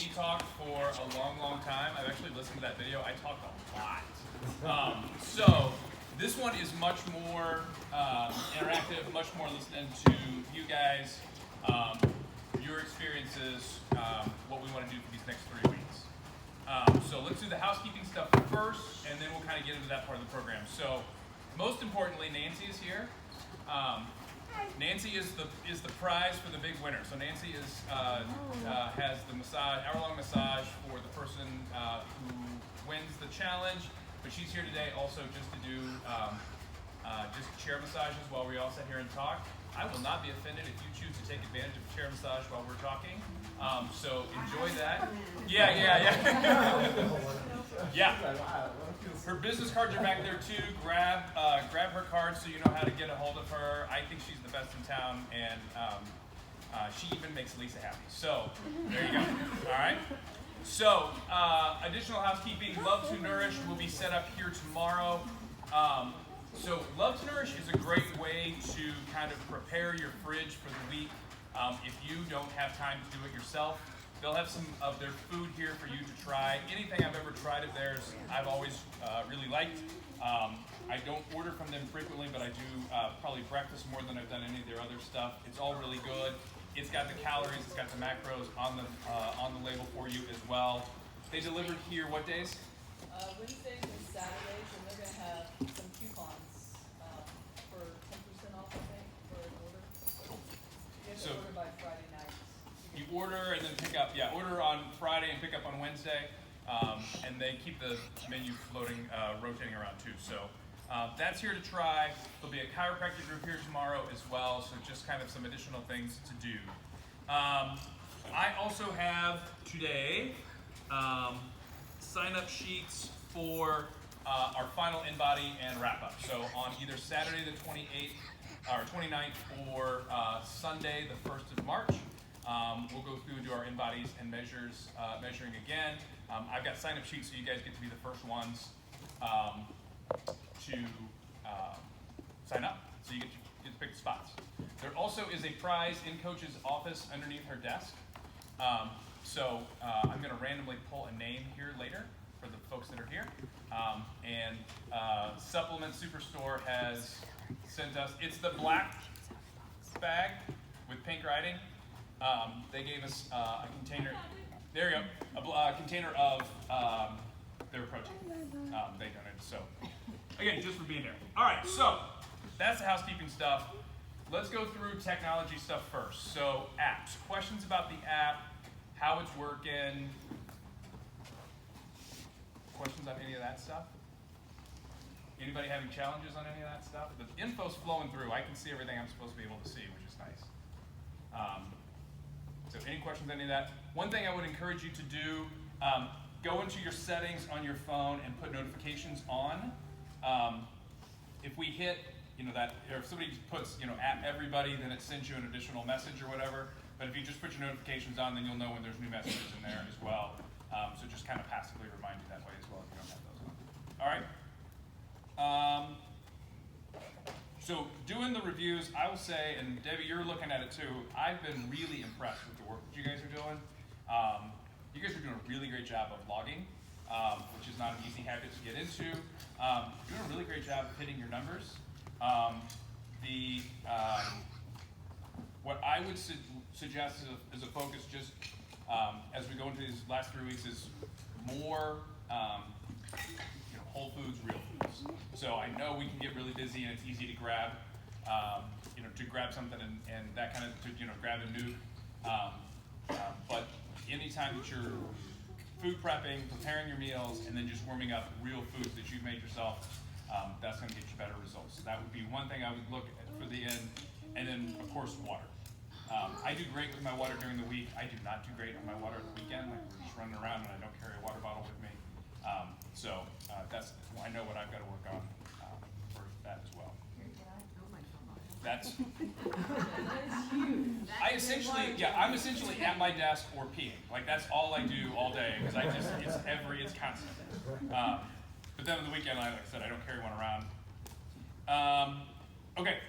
me talk for a long, long time. I've actually listened to that video. I talked a lot. So this one is much more interactive, much more listening to you guys, your experiences, what we want to do for these next 3 weeks. So let's do the housekeeping stuff first, and then we'll kind of get into that part of the program. So most importantly, Nancy is here. Nancy is the prize for the big winner. So Nancy has the hour-long massage for the person who wins the challenge. But she's here today also just to do just chair massages while we all sit here and talk. I will not be offended if you choose to take advantage of a chair massage while we're talking. So enjoy that. Yeah. Yeah. Her business cards are back there too. Grab her card so you know how to get a hold of her. I think she's the best in town, and she even makes Lisa happy. So there you go. All right. So additional housekeeping. Love to Nourish will be set up here tomorrow. So Love to Nourish is a great way to kind of prepare your fridge for the week. If you don't have time to do it yourself, they'll have some of their food here for you to try. Anything I've ever tried of theirs, I've always really liked. I don't order from them frequently, but I do probably breakfast more than I've done any of their other stuff. It's all really good. It's got the calories, it's got the macros on the label for you as well. They delivered here what days? Wednesdays and Saturdays, and they're going to have some coupons for 10% off, I think, for an order. You have to order by Friday night. You order and then pick up. Yeah, order on Friday and pick up on Wednesday. And they keep the menu floating, rotating around too. So that's here to try. There'll be a chiropractic group here tomorrow as well. So just kind of some additional things to do. I also have today sign-up sheets for our final InBody and wrap-up. So on either Saturday the 28th or 29th or Sunday the 1st of March, we'll go through and do our InBodies and measuring again. I've got sign-up sheets so you guys get to be the first ones to sign up. So you get to pick the spots. There also is a prize in Coach's office underneath her desk. So I'm going to randomly pull a name here later for the folks that are here. And Supplement Superstore has sent us, it's the black bag with pink writing. They gave us a container, there you go, a container of their protein. They donated, so again, just for being here. All right, so that's the housekeeping stuff. Let's go through technology stuff first. So apps, questions about the app, how it's working, questions on any of that stuff? Anybody having challenges on any of that stuff? The info's flowing through. I can see everything I'm supposed to be able to see, which is nice. So any questions on any of that? One thing I would encourage you to do, go into your settings on your phone and put notifications on. If we hit, that, or if somebody puts, at everybody, then it sends you an additional message or whatever. But if you just put your notifications on, then you'll know when there's new messages in there as well. So just kind of passively remind you that way as well if you don't have those on. All right. So doing the reviews, I will say, and Debbie, you're looking at it too, I've been really impressed with the work that you guys are doing. You guys are doing a really great job of logging, which is not an easy habit to get into. You're doing a really great job of hitting your numbers. What I would suggest as a focus just as we go into these last 3 weeks is more whole foods, real foods. So I know we can get really busy and it's easy to grab, to grab something and that kind of, grab a nuke. But anytime that you're food prepping, preparing your meals, and then just warming up real foods that you've made yourself, that's going to get you better results. So that would be one thing I would look at for the end. And then, of course, water. I do great with my water during the week. I do not do great on my water at the weekend. Like we're just running around and I don't carry a water bottle with me. I know what I've got to work on for that as well. That's I'm essentially at my desk or peeing. Like that's all I do all day because it's constant. But then on the weekend, like I said, I don't carry one around. Okay,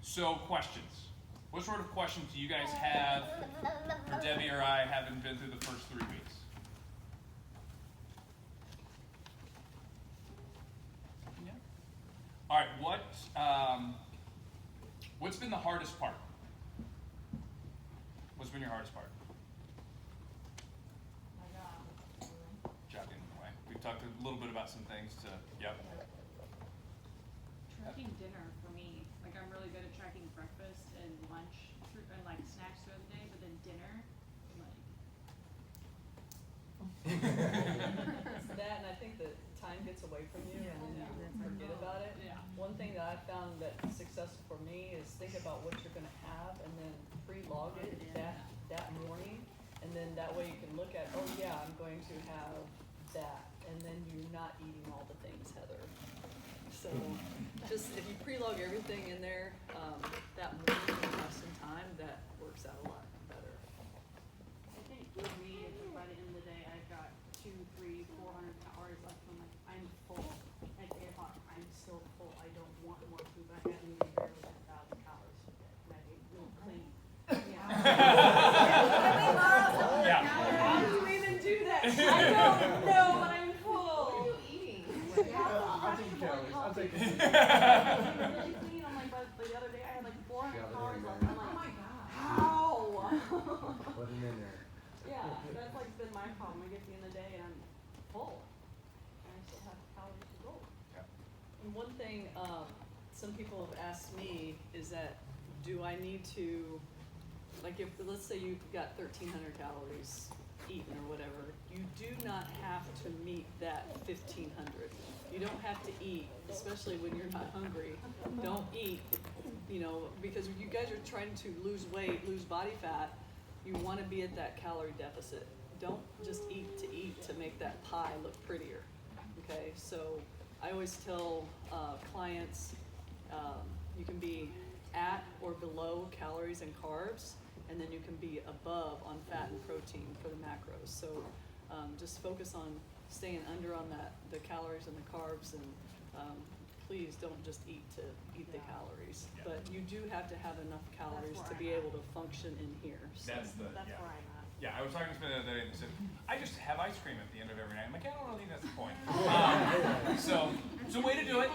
so questions. What sort of questions do you guys have for Debbie or I, having been through the first 3 weeks? what's been the hardest part? What's been your hardest part? Jogging away. We've talked a little bit about some things to, yep. Tracking dinner for me, like I'm really good at tracking breakfast and lunch and like snacks throughout the day, but then dinner, like. It's that, and I think that time gets away from you and then you forget about it. Yeah. One thing that I found that's successful for me is think about what you're gonna have and then pre-log it that morning. And then that way you can look at, oh yeah, I'm going to have that. And then you're not eating all the things, Heather. So just if you pre-log everything in there, that morning you have some time, that works out a lot better. I think for me, it's like by the end of the day, I've got 200, 300, 400 calories left. I'm like, I'm full. At 8 o'clock, I'm still full. I don't want more food, but I haven't eaten barely 1,000 calories and I ate real clean. Yeah. Yeah. How do you even do that? I don't know, but I'm full. What are you eating? I'll take the calories. I'll take the Really clean. I'm like, but the other day I had like 400 calories left. I'm like, Oh my god. how? Put it in there. Yeah, that's like been my problem. I get to the end of the day and I'm full. And I still have calories to go. And one thing some people have asked me is that, do I need to, like if, let's say you've got 1,300 calories eaten or whatever, you do not have to meet that 1,500. You don't have to eat, especially when you're not hungry. Don't eat, because you guys are trying to lose weight, lose body fat, you want to be at that calorie deficit. Don't just eat to make that pie look prettier, okay? So I always tell clients, you can be at or below calories and carbs, and then you can be above on fat and protein for the macros. So just focus on staying under on the calories and the carbs, and please don't just eat to eat the calories. Yeah. But you do have to have enough calories to be able to function in here. So. That's That's yeah. where I'm at. Yeah, I was talking to somebody the other day and they said, I just have ice cream at the end of every night. I'm like, I don't really think that's the point. So it's a way to do it.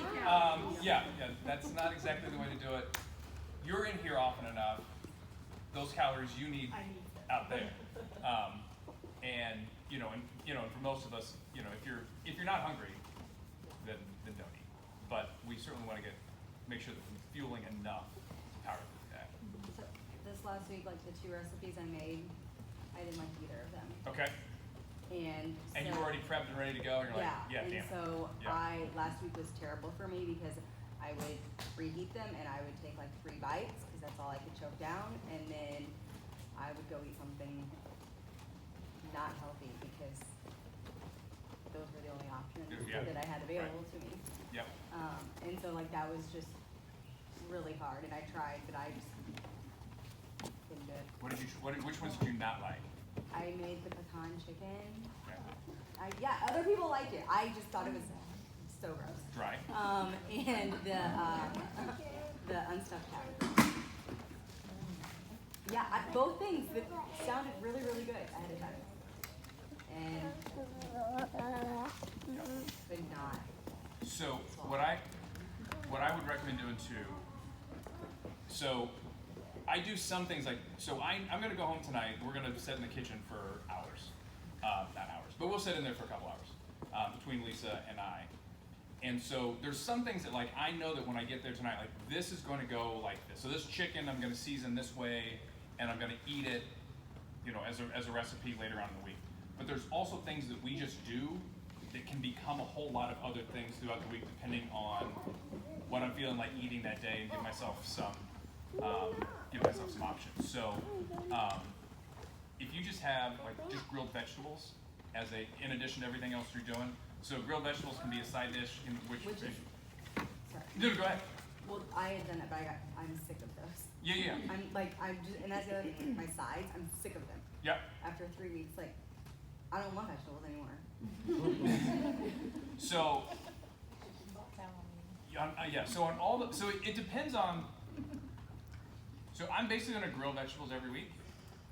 Yeah, that's not exactly the way to do it. You're in here often enough. Those calories you need I need that. out there. And for most of us, if you're not hungry, then don't eat. But we certainly want to make sure that we're fueling enough to power through the day. So this last week, like the 2 recipes I made, I didn't like either of them. Okay. And And you were already prepped and ready to go, and you're like, yeah, and damn it. so Yeah. last week was terrible for me because I would reheat them and I would take like 3 bites because that's all I could choke down, and then I would go eat something not healthy because those were the only options Yeah. that I had available to me. Yep. And so like that was just really hard, and I tried, but I just couldn't do it. Which ones did you not like? I made the pecan chicken. Yeah. Yeah, other people liked it. I just thought it was so gross. Dry. And the unstuffed cat. Yeah, both things that sounded really, really good ahead of time. And could not. So what I would recommend doing too. So I do some things like, I'm gonna go home tonight. We're gonna sit in the kitchen for hours, not hours, but we'll sit in there for a couple hours between Lisa and I. And so there's some things that like I know that when I get there tonight, like this is going to go like this. So this chicken I'm going to season this way, and I'm going to eat it, as a recipe later on in the week. But there's also things that we just do that can become a whole lot of other things throughout the week, depending on what I'm feeling like eating that day, and give myself some options. So if you just have like just grilled vegetables as in addition to everything else you're doing. So grilled vegetables can be a side dish in which Sorry. No, go ahead. Well, I had done it, but I'm sick of those. Yeah. And that's the other thing, my sides, I'm sick of them. Yep. After 3 weeks, like, I don't want vegetables anymore. So, so on all the, so it depends on, so I'm basically gonna grill vegetables every week,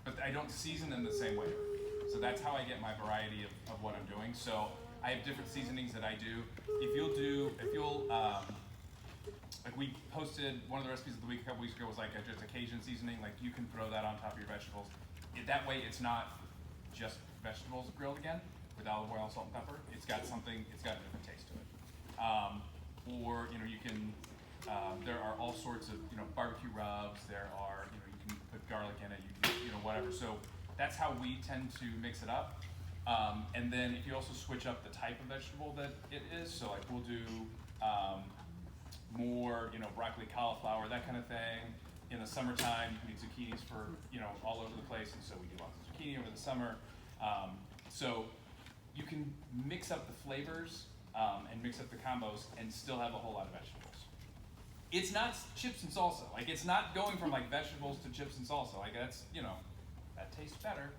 but I don't season them the same way. So that's how I get my variety of what I'm doing. So I have different seasonings that I do. If you'll like we posted one of the recipes of the week a couple weeks ago was like just a Cajun seasoning. Like you can throw that on top of your vegetables. That way, it's not just vegetables grilled again with olive oil, salt, and pepper. It's got something. It's got a different taste to it. Or you can. There are all sorts of barbecue rubs. There are you can put garlic in it. You can whatever. So that's how we tend to mix it up. And then if you also switch up the type of vegetable that it is, so like we'll do more broccoli, cauliflower, that kind of thing. In the summertime, you need zucchinis for all over the place, and so we do lots of zucchini over the summer. So you can mix up the flavors and mix up the combos and still have a whole lot of vegetables. It's not chips and salsa. Like it's not going from like vegetables to chips and salsa. Like that's that tastes better.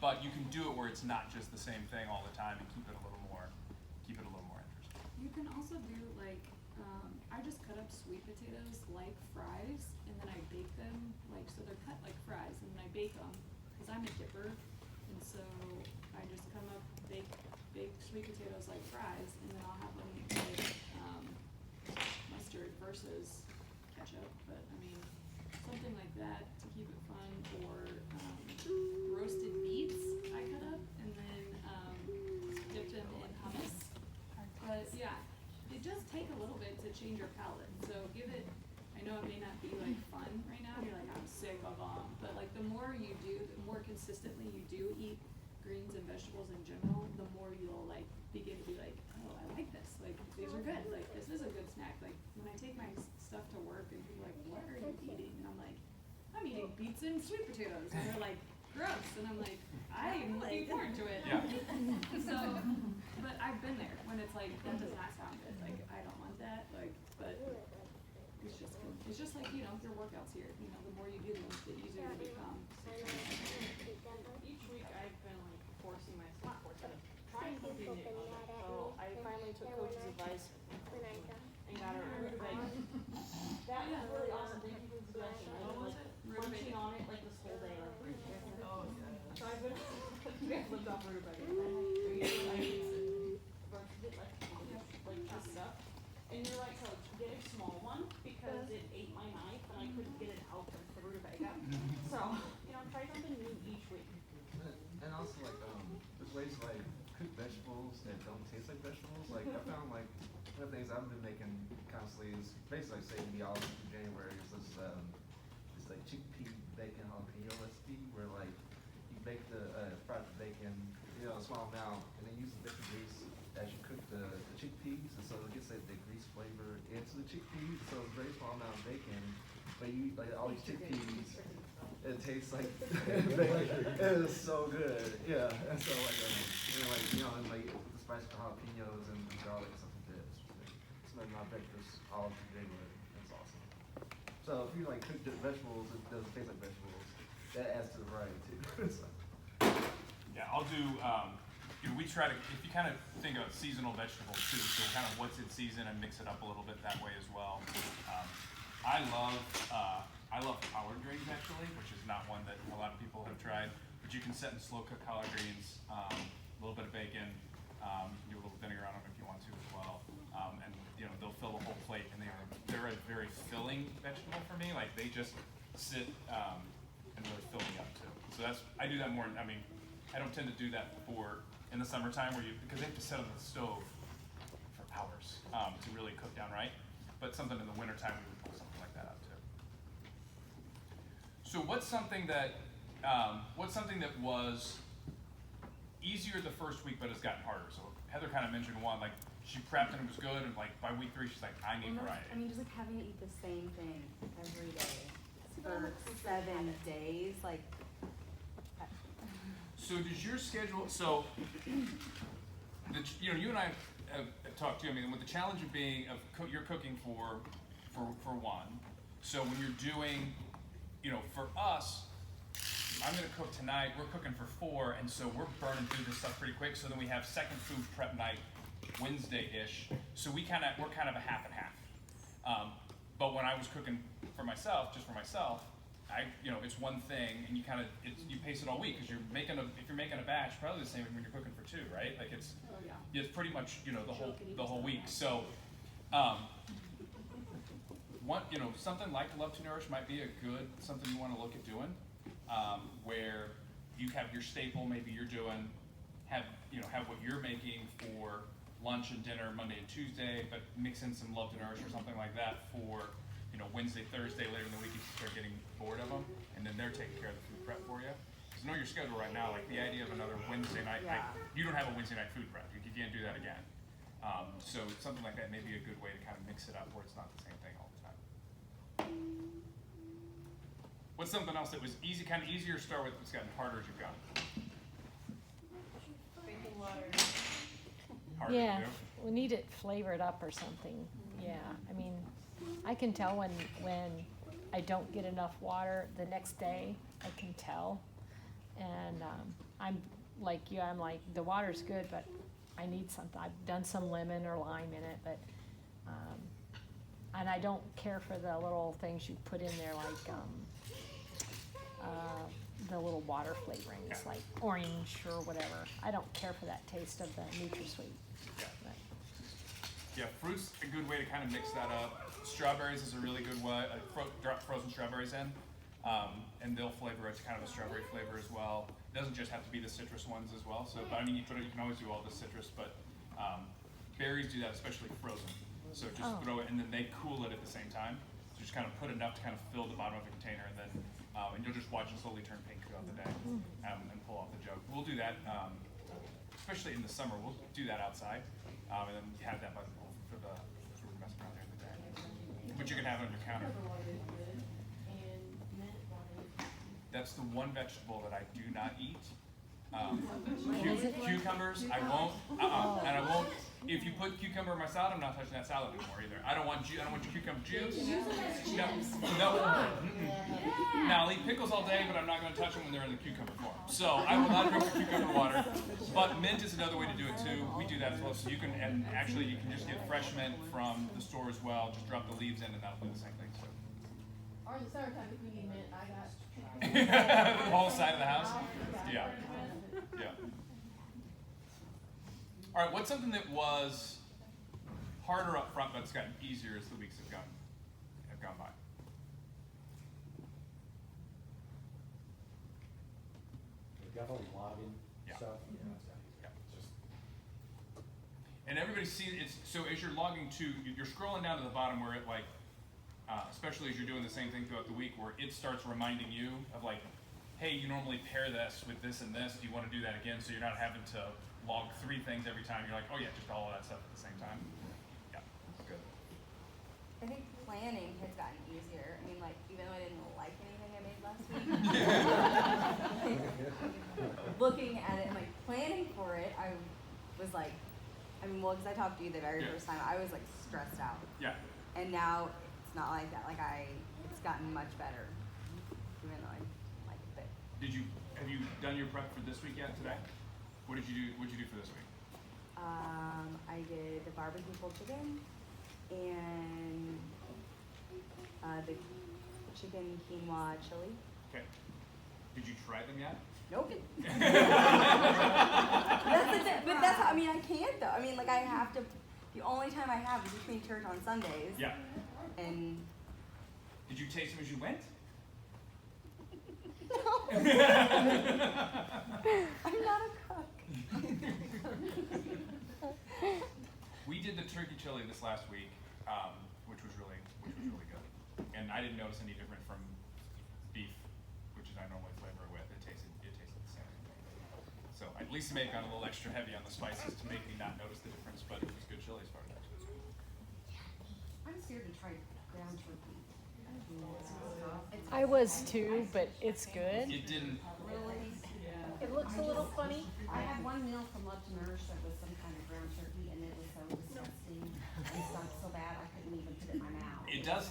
But you can do it where it's not just the same thing all the time and keep it a little more interesting. You can also do like, I just cut up sweet potatoes like fries, and then I bake them so they're cut like fries, and then I bake them because I'm a dipper, and so I just come up bake sweet potatoes like fries, and then I'll have them with mustard versus ketchup. But I mean, something like that to keep it fun, or roasted beets I cut up and then dip them in hummus. But yeah, it does take a little bit to change your palate. So give it, I know it may not be like fun right now, you're like, I'm sick of them. But like the more you do, the more consistently you do eat greens and vegetables in general, the more you'll like begin to be like, oh, I like this. Like these are good. Like this is a good snack. Like when I take my stuff to work and people are like, what are you eating? And I'm like, I'm eating beets and sweet potatoes. And they're like, gross. And I'm like, I'm looking forward to it. Yeah. So, but I've been there when it's like, that does not sound good. Like, I don't want that. Like, but it's just like, your workouts here. The more you do them, the easier they become. Each week I've been like trying something new. So I finally took Coach's advice and got a rutabaga. That was really awesome. Thank you for the suggestion. I was munching on it like this whole day. So I've been you guys looked up rutabaga. I roasted it like this stuff. And you're right, Coach, get a small one because it ate my knife and I couldn't get it out of the rutabaga. So, try something new each week. And also there's ways to cook vegetables that don't taste like vegetables. Like I found one of the things I've been making constantly is basically saving the olives for January is this chickpea bacon jalapeno recipe where you bake fry the bacon, a small amount, and then use the bacon grease as you cook the chickpeas, and so it gets the grease flavor into the chickpeas. So it's a very small amount of bacon, but you all these chickpeas. It tastes like bacon. It is so good. Yeah. And so and with the spice of jalapenos and garlic and stuff like that. It's made my breakfast all day with it. It's awesome. So if you cook the vegetables, it doesn't taste like vegetables. That adds to the variety too. So. Yeah, I'll do. We try to, if you kind of think of seasonal vegetables too, so kind of what's in season and mix it up a little bit that way as well. I love collard greens actually, which is not one that a lot of people have tried. But you can set and slow cook collard greens, a little bit of bacon, do a little vinegar on them if you want to as well, and they'll fill the whole plate. And they're a very filling vegetable for me. Like they just sit and really fill me up too. So I do that more. I mean, I don't tend to do that in the summertime because they have to sit on the stove for hours to really cook down right. But something in the wintertime we would pull something like that out too. So what's something that was easier the first week but has gotten harder? So Heather kind of mentioned one, she prepped and it was good, and by week 3 she's like, I need variety. I mean, just having to eat the same thing every day for 7 days, So does your schedule? So, you and I have talked too. I mean, with the challenge of you're cooking for one. So when you're doing, for us, I'm gonna cook tonight. We're cooking for 4, and so we're burning through this stuff pretty quick. So then we have second food prep night Wednesday-ish. So we're kind of a half and half. But when I was cooking for myself, just for myself, it's one thing, and you pace it all week because if you're making a batch, probably the same when you're cooking for 2, right? It's pretty much the whole week. So something like Love to Nourish might be something you want to look at doing, where you have your staple, maybe you're doing, have what you're making for lunch and dinner Monday and Tuesday, but mix in some Love to Nourish or something like that for, Wednesday, Thursday, later in the week, you start getting bored of them, and then they're taking care of the food prep for you. Because know your schedule right now, like the idea of another Wednesday night, you don't have a Wednesday night food prep. You can't do that again. So something like that may be a good way to kind of mix it up where it's not the same thing all the time. What's something else that was kind of easier to start with, that's gotten harder as you've gone? Drinking water. Harder Yeah, to do? we need it flavored up or something. Yeah, I mean, I can tell when I don't get enough water the next day. I can tell, and I'm like you. I'm like, the water's good, but I need something. I've done some lemon or lime in it, but and I don't care for the little things you put in there, like the little water flavorings, like orange or whatever. I don't care for that taste of the NutraSweet. Yeah. But Yeah, fruit's a good way to kind of mix that up. Strawberries is a really good way. Drop frozen strawberries in, and they'll flavor it to kind of a strawberry flavor as well. It doesn't just have to be the citrus ones as well. So, but I mean, you can always do all the citrus, but berries do that, especially frozen. So just throw it, and then they cool it at the same time. So just kind of put enough to kind of fill the bottom of the container, and then and you'll just watch it slowly turn pink throughout the day, and pull off the jug. We'll do that, especially in the summer. We'll do that outside, and then have that for the messing around during the day. But you can have it on your counter. That's the one vegetable that I do not eat. Cucumbers, I won't, and I won't. If you put cucumber in my salad, I'm not touching that salad anymore either. I don't want your cucumber juice. No. Now I'll eat pickles all day, but I'm not going to touch them when they're in the cucumber form. So I will not drink the cucumber water. But mint is another way to do it too. We do that as well. So you can, and actually you can just get fresh mint from the store as well. Just drop the leaves in, and that'll do the same thing. So. Or the summertime, if we need mint, I got. The whole side of the house. Yeah. Yeah. All right, what's something that was harder up front, but it's gotten easier as the weeks have gone by? Definitely logging stuff. Yeah. And everybody sees it's so as you're logging too, you're scrolling down to the bottom where it especially as you're doing the same thing throughout the week, where it starts reminding you of like, hey, you normally pair this with this and this. Do you want to do that again? So you're not having to log 3 things every time. You're like, oh yeah, just all of that stuff at the same time. Yeah, good. I think planning has gotten easier. I mean, like, even though I didn't like anything I made last week, looking at it and like planning for it, I was like, because I talked to you the very first time, I was like stressed out. Yeah. And now it's not like that. Like it's gotten much better, even though I didn't like it. But Have you done your prep for this week yet today? What did you do? What did you do for this week? I did the barbecue pulled chicken and the chicken quinoa chili. Okay. Did you try them yet? Nope. But that's I mean, I can't though. I mean, like I have to. The only time I have is between church on Sundays. Yeah. And. Did you taste them as you went? No. I'm not a cook. We did the turkey chili this last week, which was really good. And I didn't notice any different from beef, which is I normally flavor it with. It tasted the same. So at least it may have gone a little extra heavy on the spices to make me not notice the difference, but it was good chili as far as that goes. I'm scared to try ground turkey. I was too, but it's good. It didn't. Really? It looks a little funny. I had one meal from Love to Nourish that was some kind of ground turkey, and it was so disgusting. It stunk so bad I couldn't even put it in my mouth. It does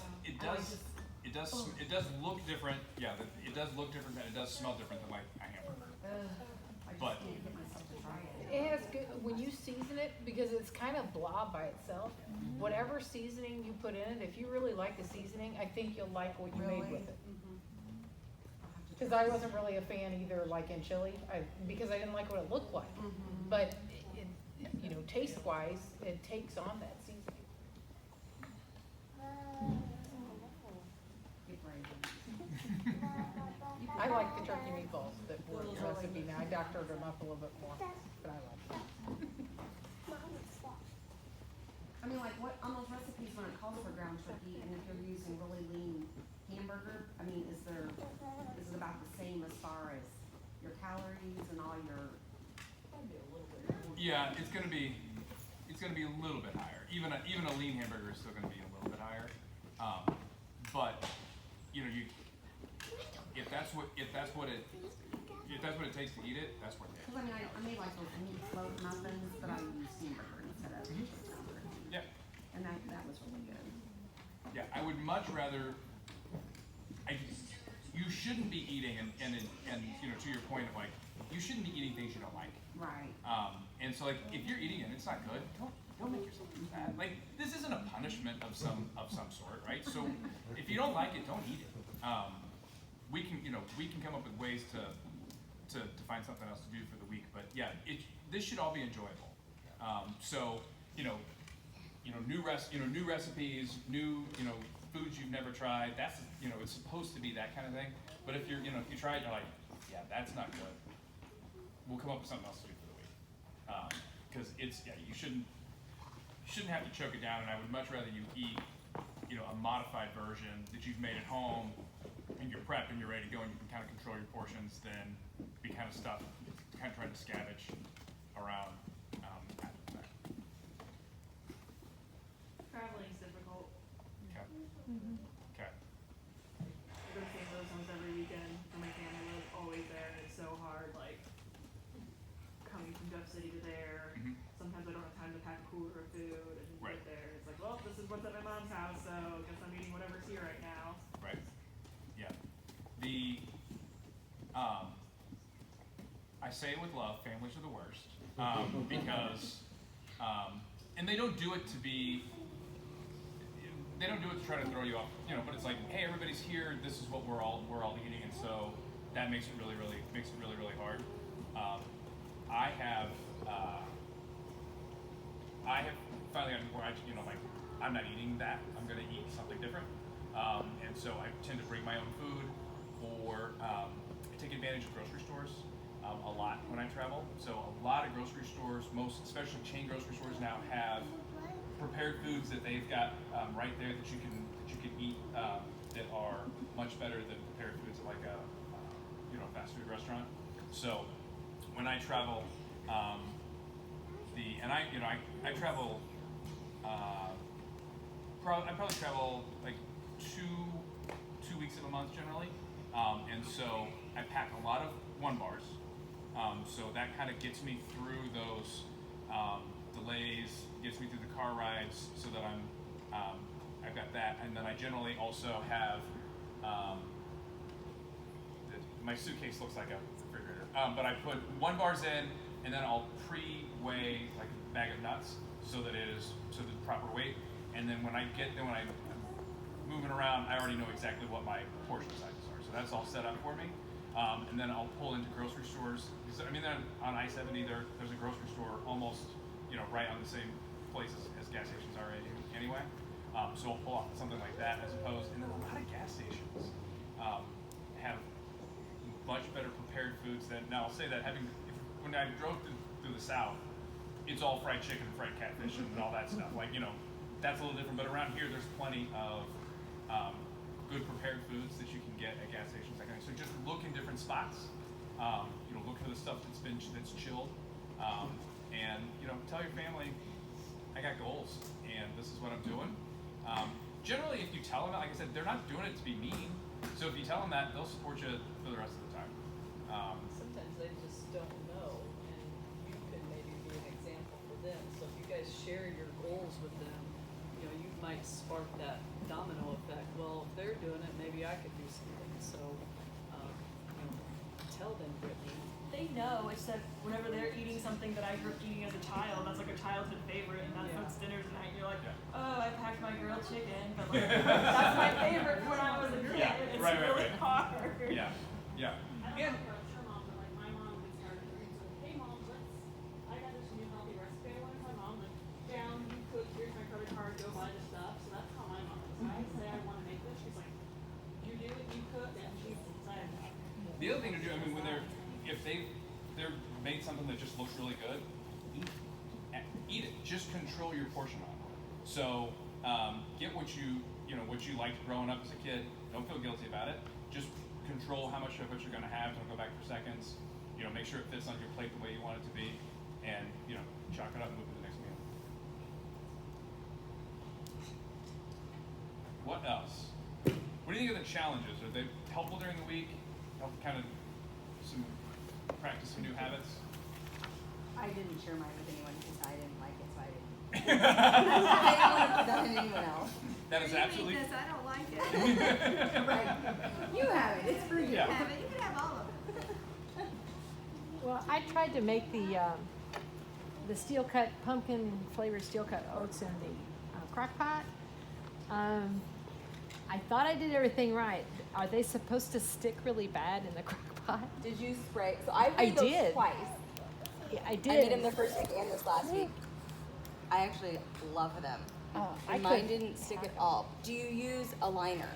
look different. Yeah, it does look different, and it does smell different than like a hamburger. I just But- can't get myself to try it. It has good, when you season it, because it's kind of blah by itself, whatever seasoning you put in it, if you really like the seasoning, I think you'll like what you made with it. Because I wasn't really a fan either, like in chili, because I didn't like what it looked like. But it, taste-wise, it takes on that seasoning. I like the turkey meatballs that were in the recipe now. I doctored them up a little bit more, but I like them. I mean, like, what, on those recipes when it calls for ground turkey, and if you're using really lean hamburger, I mean, is it about the same as far as your calories and all your? Probably a little bit more. Yeah, it's gonna be a little bit higher. Even a lean hamburger is still gonna be a little bit higher. But you know, if that's what it takes to eat it, that's what it is. Cause I mean, I made like those meat float muffins, but I used hamburger instead of ground turkey. Yeah. And that was really good. Yeah, I would much rather. You shouldn't be eating, and you know, to your point of like, you shouldn't be eating things you don't like. Right. And so like, if you're eating it, and it's not good. Don't make yourself do that. Like, this isn't a punishment of some sort, right? So if you don't like it, don't eat it. We can come up with ways to find something else to do for the week. But yeah, this should all be enjoyable. So new recipes, new foods you've never tried. That's it's supposed to be that kind of thing. But if you try it, you're like, yeah, that's not good. We'll come up with something else to do for the week. Because you shouldn't have to choke it down. And I would much rather you eat a modified version that you've made at home, and you're prepped and you're ready to go, and you can kind of control your portions, than be kind of stuff, kind of trying to scavenge around after the fact. Traveling's difficult. Okay. Okay. I go to St. Louis almost every weekend for my family lives always there, and it's so hard, like, coming from Jeff City to there. Mhm. Sometimes I don't have time to pack a cooler of food and Right. get there. It's like, well, this is what's at my mom's house, so I guess I'm eating whatever's here right now. Right. Yeah. I say it with love, families are the worst. Because, and they don't do it to try to throw you off, but it's like, hey, everybody's here, this is what we're all eating, and so that makes it really hard. I have finally gotten to the point where I'm not eating that, I'm gonna eat something different. And so I tend to bring my own food, or I take advantage of grocery stores a lot when I travel. So a lot of grocery stores, especially chain grocery stores now, have prepared foods that they've got right there that you can eat that are much better than prepared foods at like a fast food restaurant. So when I travel, I travel. I probably travel like two weeks of a month generally, and so I pack a lot of 1 bars. So that kind of gets me through those delays, gets me through the car rides, so that I've got that, and then I generally also have my suitcase looks like a refrigerator, but I put 1 bars in, and then I'll pre-weigh like a bag of nuts so that it is the proper weight, and then when I'm moving around, I already know exactly what my portion sizes are, so that's all set up for me. And then I'll pull into grocery stores. They're on I-70, there's a grocery store almost, right on the same place as gas stations are anyway. So I'll pull off something like that as opposed, and then a lot of gas stations have much better prepared foods than, now I'll say that when I drove through the South, it's all fried chicken, fried catfish, and all that stuff. Like, that's a little different, but around here there's plenty of good prepared foods that you can get at gas stations. So just look in different spots. Look for the stuff that's chilled, and tell your family, I got goals, and this is what I'm doing. Generally, if you tell them that, like I said, they're not doing it to be mean. So if you tell them that, they'll support you for the rest of the time. Sometimes they just don't know, and you could maybe be an example for them. So if you guys share your goals with them, you might spark that domino effect. Well, if they're doing it, maybe I could do something. So, tell them, Brittany. They know, it's that whenever they're eating something that I grew up eating as a child, that's like a childhood favorite, and that's what's dinner tonight. You're like, oh, I packed my grilled chicken, but like, that's my favorite when I was a kid. It's really hard. Yeah. I don't know for sure, mom, but like my mom would start doing so, hey mom, I got this new healthy recipe I learned from my mom, like, down, you cook, here's my credit card, go buy the stuff. So that's how my mom is. I say I want to make this, she's like, you do it, you cook, and she's excited. if they've made something that just looks really good, eat it. Just control your portion on it. So get what you liked growing up as a kid. Don't feel guilty about it. Just control how much of it you're going to have. Don't go back for seconds. Make sure it fits on your plate the way you want it to be, and chalk it up and move to the next meal. What else? What do you think of the challenges? Are they helpful during the week? Help kind of practice some new habits? I didn't share mine with anyone because I didn't like it, so I didn't. I didn't want to put that on anyone else. That is absolutely. This, I don't like it. Right. You have it. It's for you. Yeah. Have it. You can have all of it. Well, I tried to make the steel cut pumpkin flavored steel cut oats in the crock pot. I thought I did everything right. Are they supposed to stick really bad in the crock pot? Did you spray? So I I made those did. twice. Yeah, I I did. made them the first week and this last week. I actually love them. I And mine could- didn't stick at all. Do you use a liner?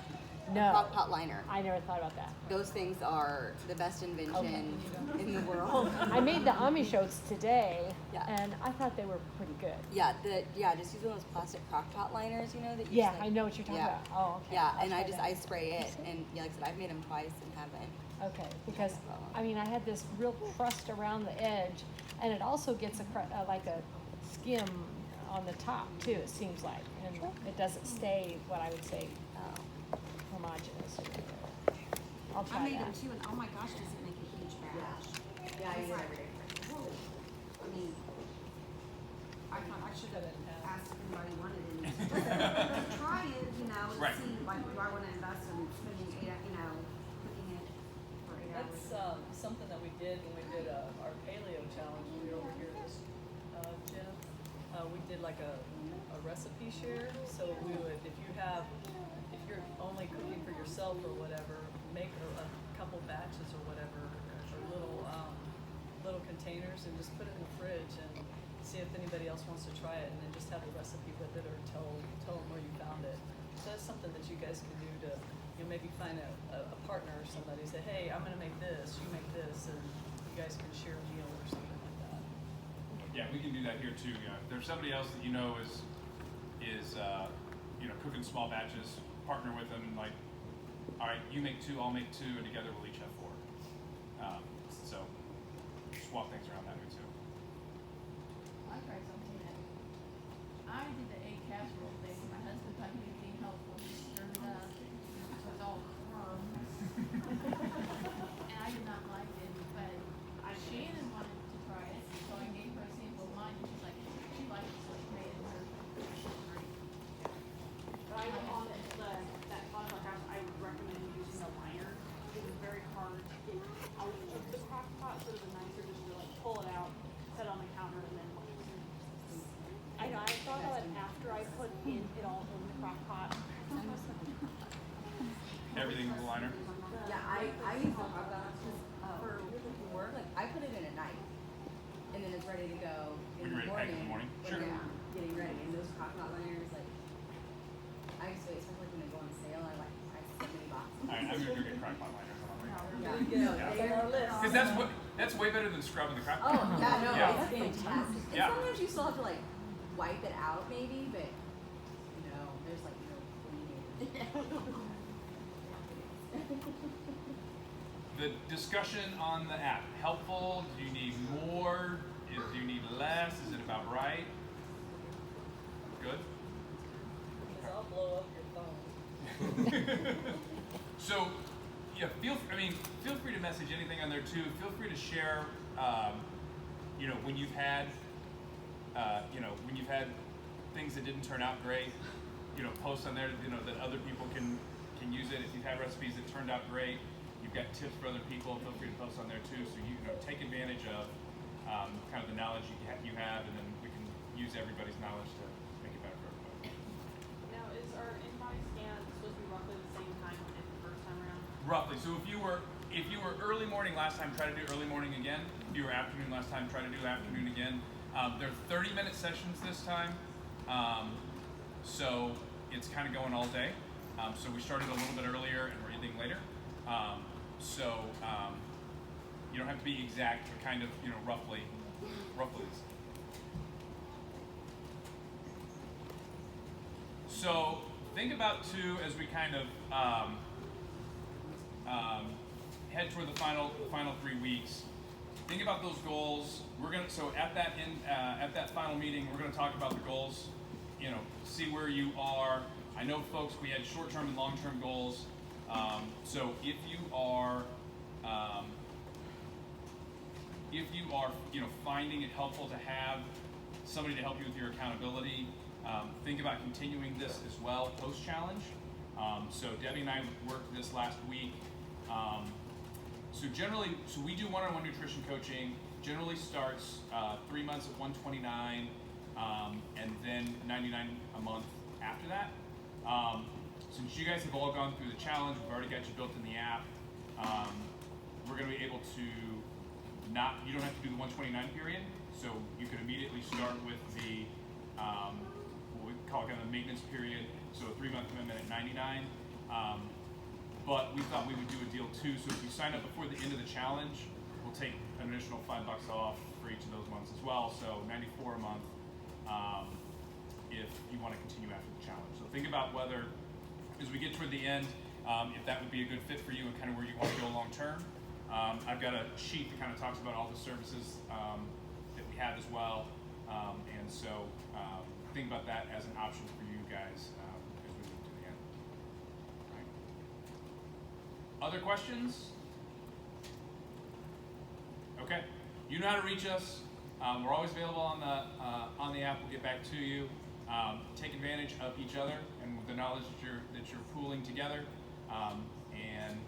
No. A crock pot liner. I never thought about that. Those things are the best invention in the world. I made the Amish oats today, Yeah. and I thought they were pretty good. Yeah, just use one of those plastic crock pot liners, that you Yeah, just, like, I know what you're talking about. Oh, okay. Yeah, I'll and try I that. spray it, and like I said, I've made them twice and haven't. Okay, because I mean, I had this real crust around the edge, and it also gets like a skim on the top too. It seems like, and it doesn't stay what I would say homogeneous. I'll I try made that. them too, and oh my gosh, does it make a huge batch? Yeah, I use it every day. I mean, I thought I should have asked if anybody wanted any. Try it, and Right. see, like, do I want to invest in spending cooking it for 8 hours? That's something that we did when we did our paleo challenge when we were over here this gym. We did like a recipe share. So we would, if you're only cooking for yourself or whatever, make a couple batches or whatever, or little containers, and just put it in the fridge and see if anybody else wants to try it, and then just have a recipe with it, or tell them where you found it. So that's something that you guys can do to, maybe find a partner or somebody, say, hey, I'm gonna make this, you make this, and you guys can share a meal or something like that. Yeah, we can do that here too. If there's somebody else that is cooking small batches, partner with them, like, all right, you make 2, I'll make 2, and together we'll each have 4. So swap things around that way too. I tried something that I did the egg casserole thing. My husband thought he was being helpful. He stirred it up. It was all crumbs. And I did not like it, but Shannon wanted to try it, so I gave her a sample of mine, and she's like, she liked it, so she made it her. But I on that cauliflower house, I would recommend using a liner. It was very hard to get out of the crock pot, so it was nicer just to like pull it out, set it on the counter, and then. I know, I thought of it after I put it all in the crock pot. Everything with a liner. Yeah, I use the crock pot for work. Like, I put it in at night, and then it's ready to go When in you're the ready to pack in morning. the morning? Sure. Yeah, getting ready, and those crock pot liners, like, I used to, especially when they go on sale, I so many boxes. All right, I'm gonna go get crock pot liners on my way. Yeah. Because that's way better than scrubbing the crock pot. Oh, yeah, no, Yeah. it's fantastic. And Yeah. sometimes you still have to, like, wipe it out maybe, but, there's, like, no cleaning. The discussion on the app, helpful? Do you need more? Do you need less? Is it about right? Good? Because I'll blow up your phone. So, yeah, feel free to message anything on there too. Feel free to share, when you've had, things that didn't turn out great. Post on there, that other people can use it. If you've had recipes that turned out great, you've got tips for other people. Feel free to post on there too, so you take advantage of kind of the knowledge you have, and then we can use everybody's knowledge to make it better for everybody. Now, is our in-body scan supposed to be roughly the same time as the first time around? Roughly. So if you were early morning last time, try to do early morning again. If you were afternoon last time, try to do afternoon again. They're 30-minute sessions this time, so it's kind of going all day. So we started a little bit earlier and we're ending later. You don't have to be exact, but kind of, you know, roughly the same. So think about too, as we kind of head toward the final 3 weeks. Think about those goals. We're gonna at that final meeting, we're gonna talk about the goals. You know, see where you are. I know, folks, we had short-term and long-term goals. So if you are you know, finding it helpful to have somebody to help you with your accountability, think about continuing this as well post-challenge. So Debbie and I worked this last week. So we do one-on-one nutrition coaching. Generally starts 3 months at $129, and then $99 a month after that. Since you guys have all gone through the challenge, we've already got you built in the app. We're going to be able to you don't have to do the 129 period, so you could immediately start with the what we call kind of the maintenance period, so a 3-month commitment at $99. But we thought we would do a deal too, so if you sign up before the end of the challenge, we'll take an additional $5 off for each of those months as well, so $94 a month if you want to continue after the challenge. So think about whether, as we get toward the end, if that would be a good fit for you and kind of where you want to go long term. I've got a sheet that kind of talks about all the services that we have as well, and so think about that as an option for you guys as we move to the end. All right. Other questions? Okay, you know how to reach us. We're always available on the app. We'll get back to you. Take advantage of each other and with the knowledge that you're pooling together, and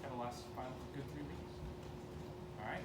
have a final good 3 weeks. All right.